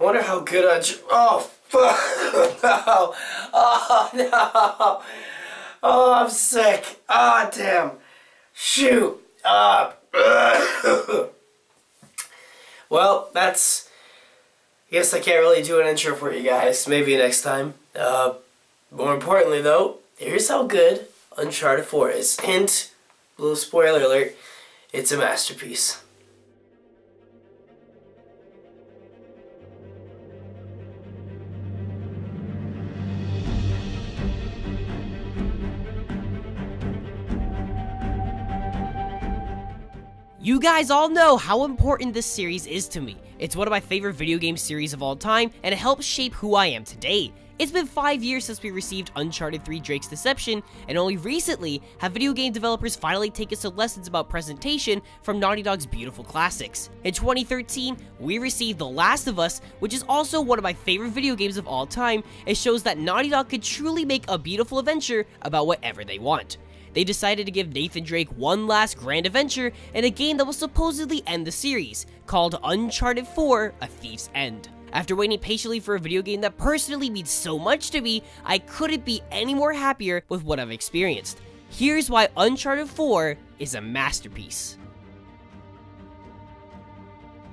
I wonder how good oh, fuck. No. Oh, no. Oh, I'm sick. Oh, damn. Shoot. Well, that's... I guess I can't really do an intro for you guys. Maybe next time. More importantly, though, here's how good Uncharted 4 is. Hint, little spoiler alert, it's a masterpiece. You guys all know how important this series is to me. It's one of my favorite video game series of all time, and it helps shape who I am today. It's been 5 years since we received Uncharted 3 Drake's Deception, and only recently have video game developers finally taken some lessons about presentation from Naughty Dog's beautiful classics. In 2013, we received The Last of Us, which is also one of my favorite video games of all time. It shows that Naughty Dog could truly make a beautiful adventure about whatever they want. They decided to give Nathan Drake one last grand adventure in a game that will supposedly end the series, called Uncharted 4: A Thief's End. After waiting patiently for a video game that personally means so much to me, I couldn't be any more happier with what I've experienced. Here's why Uncharted 4 is a masterpiece.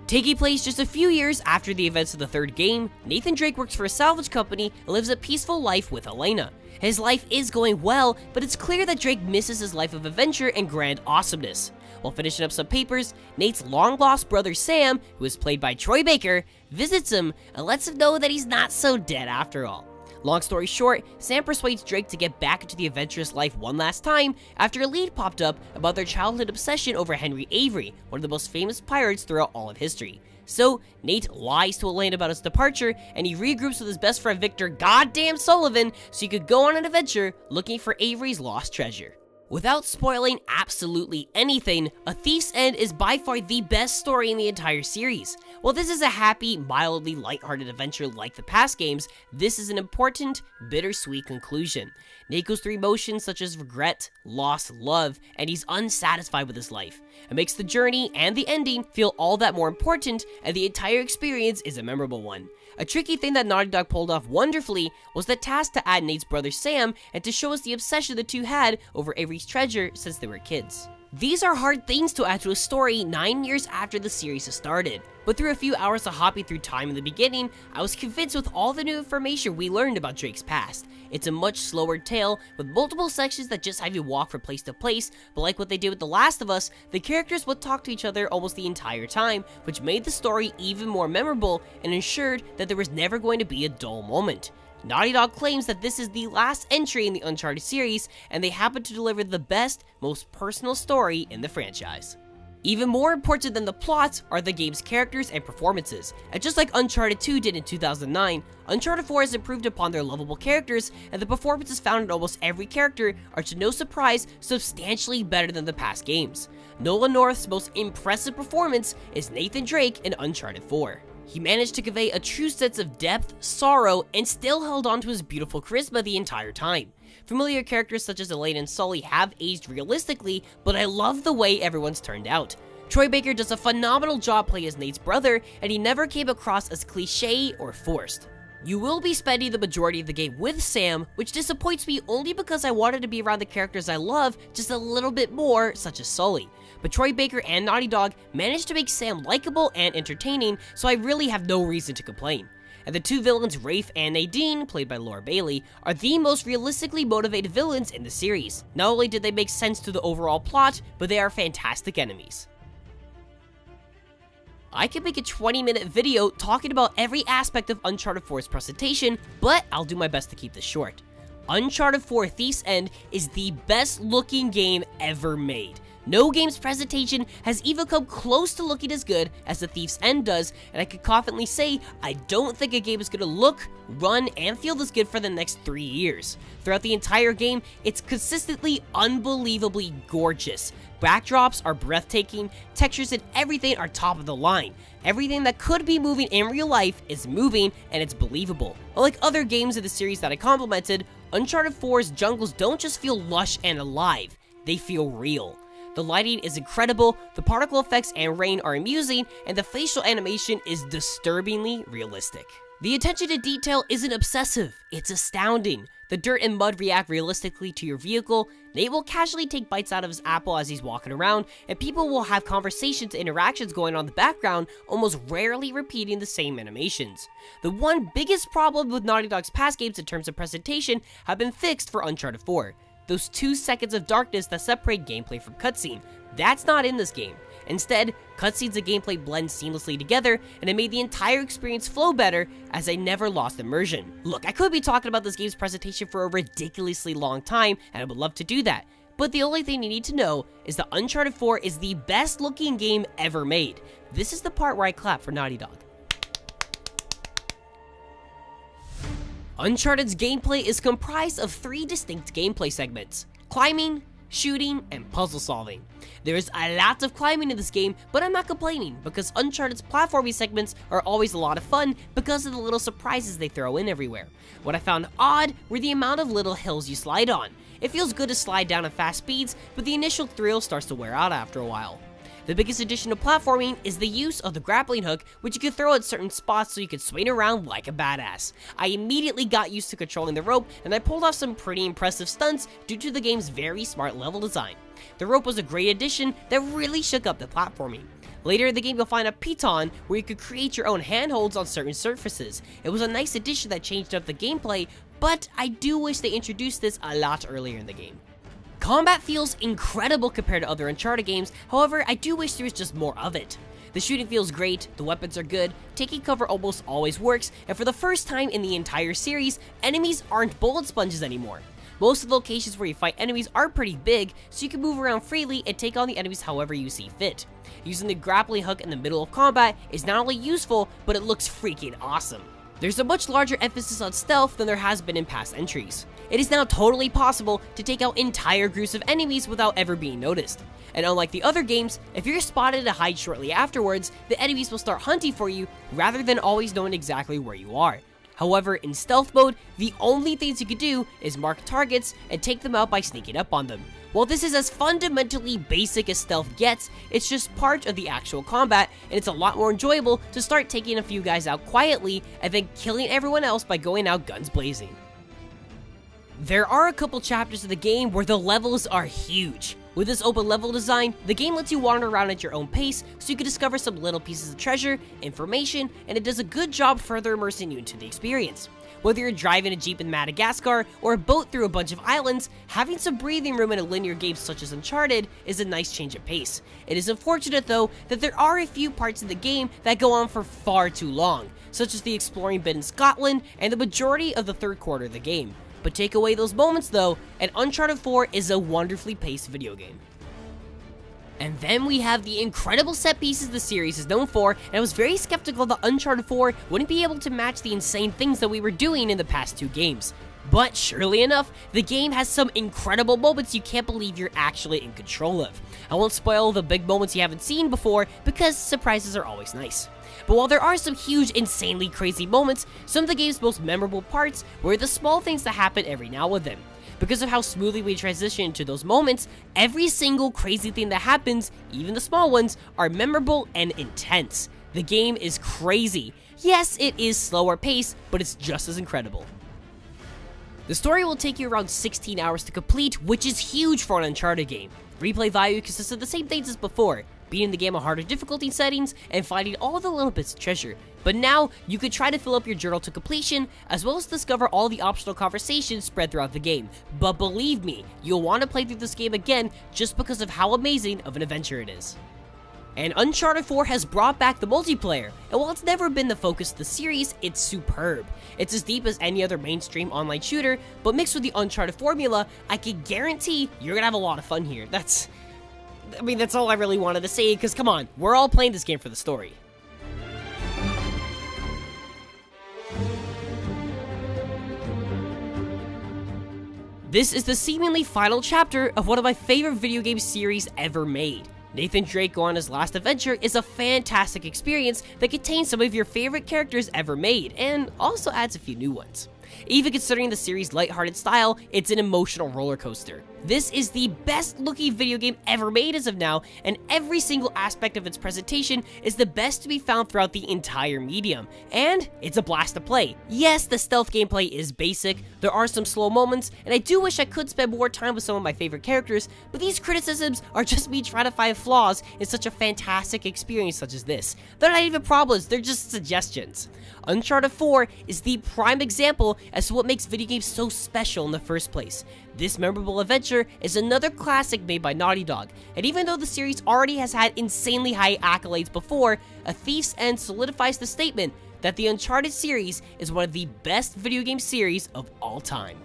Taking place just a few years after the events of the third game, Nathan Drake works for a salvage company and lives a peaceful life with Elena. His life is going well, but it's clear that Drake misses his life of adventure and grand awesomeness. While finishing up some papers, Nate's long-lost brother Sam, who is played by Troy Baker, visits him and lets him know that he's not so dead after all. Long story short, Sam persuades Drake to get back into the adventurous life one last time after a lead popped up about their childhood obsession over Henry Avery, one of the most famous pirates throughout all of history. So, Nate lies to Elaine about his departure, and he regroups with his best friend Victor goddamn Sullivan so he could go on an adventure looking for Avery's lost treasure. Without spoiling absolutely anything, A Thief's End is by far the best story in the entire series. While this is a happy, mildly lighthearted adventure like the past games, this is an important, bittersweet conclusion. Nate goes through emotions such as regret, loss, love, and he's unsatisfied with his life. It makes the journey and the ending feel all that more important, and the entire experience is a memorable one. A tricky thing that Naughty Dog pulled off wonderfully was the task to add Nate's brother Sam and to show us the obsession the two had over Avery's treasure since they were kids. These are hard things to add to a story 9 years after the series has started, but through a few hours of hopping through time in the beginning, I was convinced with all the new information we learned about Drake's past. It's a much slower tale, with multiple sections that just have you walk from place to place, but like what they did with The Last of Us, the characters would talk to each other almost the entire time, which made the story even more memorable and ensured that there was never going to be a dull moment. Naughty Dog claims that this is the last entry in the Uncharted series, and they happen to deliver the best, most personal story in the franchise. Even more important than the plot are the game's characters and performances, and just like Uncharted 2 did in 2009, Uncharted 4 has improved upon their lovable characters, and the performances found in almost every character are, to no surprise, substantially better than the past games. Nolan North's most impressive performance is Nathan Drake in Uncharted 4. He managed to convey a true sense of depth, sorrow, and still held on to his beautiful charisma the entire time. Familiar characters such as Elaine and Sully have aged realistically, but I love the way everyone's turned out. Troy Baker does a phenomenal job playing as Nate's brother, and he never came across as cliché or forced. You will be spending the majority of the game with Sam, which disappoints me only because I wanted to be around the characters I love just a little bit more, such as Sully. But Troy Baker and Naughty Dog managed to make Sam likable and entertaining, so I really have no reason to complain. And the two villains, Rafe and Nadine, played by Laura Bailey, are the most realistically motivated villains in the series. Not only did they make sense to the overall plot, but they are fantastic enemies. I could make a 20-minute video talking about every aspect of Uncharted 4's presentation, but I'll do my best to keep this short. Uncharted 4: Thief's End is the best looking game ever made. No game's presentation has even come close to looking as good as The Thief's End does, and I can confidently say I don't think a game is going to look, run, and feel this good for the next 3 years. Throughout the entire game, it's consistently unbelievably gorgeous. Backdrops are breathtaking, textures and everything are top of the line. Everything that could be moving in real life is moving, and it's believable. Unlike other games in the series that I complimented, Uncharted 4's jungles don't just feel lush and alive, they feel real. The lighting is incredible, the particle effects and rain are amusing, and the facial animation is disturbingly realistic. The attention to detail isn't obsessive, it's astounding. The dirt and mud react realistically to your vehicle, Nate will casually take bites out of his apple as he's walking around, and people will have conversations and interactions going on in the background, almost rarely repeating the same animations. The one biggest problem with Naughty Dog's past games in terms of presentation have been fixed for Uncharted 4. Those 2 seconds of darkness that separate gameplay from cutscene. That's not in this game. Instead, cutscenes and gameplay blend seamlessly together, and it made the entire experience flow better as I never lost immersion. Look, I could be talking about this game's presentation for a ridiculously long time, and I would love to do that, but the only thing you need to know is that Uncharted 4 is the best looking game ever made. This is the part where I clap for Naughty Dog. Uncharted's gameplay is comprised of 3 distinct gameplay segments: climbing, shooting, and puzzle solving. There is a lot of climbing in this game, but I'm not complaining because Uncharted's platforming segments are always a lot of fun because of the little surprises they throw in everywhere. What I found odd were the amount of little hills you slide on. It feels good to slide down at fast speeds, but the initial thrill starts to wear out after a while. The biggest addition to platforming is the use of the grappling hook, which you can throw at certain spots so you can swing around like a badass. I immediately got used to controlling the rope, and I pulled off some pretty impressive stunts due to the game's very smart level design. The rope was a great addition that really shook up the platforming. Later in the game, you'll find a piton where you could create your own handholds on certain surfaces. It was a nice addition that changed up the gameplay, but I do wish they introduced this a lot earlier in the game. Combat feels incredible compared to other Uncharted games, however, I do wish there was just more of it. The shooting feels great, the weapons are good, taking cover almost always works, and for the first time in the entire series, enemies aren't bullet sponges anymore. Most of the locations where you fight enemies are pretty big, so you can move around freely and take on the enemies however you see fit. Using the grappling hook in the middle of combat is not only useful, but it looks freaking awesome. There's a much larger emphasis on stealth than there has been in past entries. It is now totally possible to take out entire groups of enemies without ever being noticed. And unlike the other games, if you're spotted to hide shortly afterwards, the enemies will start hunting for you rather than always knowing exactly where you are. However, in stealth mode, the only things you can do is mark targets and take them out by sneaking up on them. While this is as fundamentally basic as stealth gets, it's just part of the actual combat, and it's a lot more enjoyable to start taking a few guys out quietly and then killing everyone else by going out guns blazing. There are a couple chapters of the game where the levels are huge. With this open level design, the game lets you wander around at your own pace so you can discover some little pieces of treasure, information, and it does a good job further immersing you into the experience. Whether you're driving a Jeep in Madagascar or a boat through a bunch of islands, having some breathing room in a linear game such as Uncharted is a nice change of pace. It is unfortunate though that there are a few parts in the game that go on for far too long, such as the exploring bit in Scotland and the majority of the third quarter of the game. But take away those moments though, and Uncharted 4 is a wonderfully paced video game. And then we have the incredible set pieces the series is known for, and I was very skeptical that Uncharted 4 wouldn't be able to match the insane things that we were doing in the past 2 games. But surely enough, the game has some incredible moments you can't believe you're actually in control of. I won't spoil the big moments you haven't seen before, because surprises are always nice. But while there are some huge, insanely crazy moments, some of the game's most memorable parts were the small things that happen every now and then. Because of how smoothly we transition into those moments, every single crazy thing that happens, even the small ones, are memorable and intense. The game is crazy. Yes, it is slower paced, but it's just as incredible. The story will take you around 16 hours to complete, which is huge for an Uncharted game. Replay value consists of the same things as before, beating the game on harder difficulty settings, and finding all the little bits of treasure. But now, you could try to fill up your journal to completion, as well as discover all the optional conversations spread throughout the game. But believe me, you'll want to play through this game again just because of how amazing of an adventure it is. And Uncharted 4 has brought back the multiplayer, and while it's never been the focus of the series, it's superb. It's as deep as any other mainstream online shooter, but mixed with the Uncharted formula, I can guarantee you're gonna have a lot of fun here. That's all I really wanted to say, because come on, we're all playing this game for the story. This is the seemingly final chapter of one of my favorite video game series ever made. Nathan Drake going on his last adventure is a fantastic experience that contains some of your favorite characters ever made, and also adds a few new ones. Even considering the series' lighthearted style, it's an emotional roller coaster. This is the best looking video game ever made as of now, and every single aspect of its presentation is the best to be found throughout the entire medium, and it's a blast to play. Yes, the stealth gameplay is basic, there are some slow moments, and I do wish I could spend more time with some of my favorite characters, but these criticisms are just me trying to find flaws in such a fantastic experience such as this. They're not even problems, they're just suggestions. Uncharted 4 is the prime example as to what makes video games so special in the first place. This memorable adventure is another classic made by Naughty Dog, and even though the series already has had insanely high accolades before, A Thief's End solidifies the statement that the Uncharted series is one of the best video game series of all time.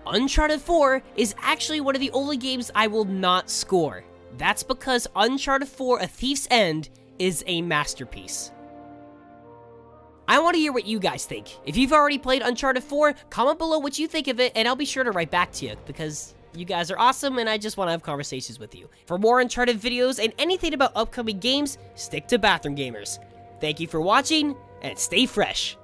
Uncharted 4 is actually one of the only games I will not score. That's because Uncharted 4 A Thief's End is a masterpiece. I want to hear what you guys think. If you've already played Uncharted 4, comment below what you think of it, and I'll be sure to write back to you, because you guys are awesome, and I just want to have conversations with you. For more Uncharted videos and anything about upcoming games, stick to Bathroom Gamers. Thank you for watching, and stay fresh.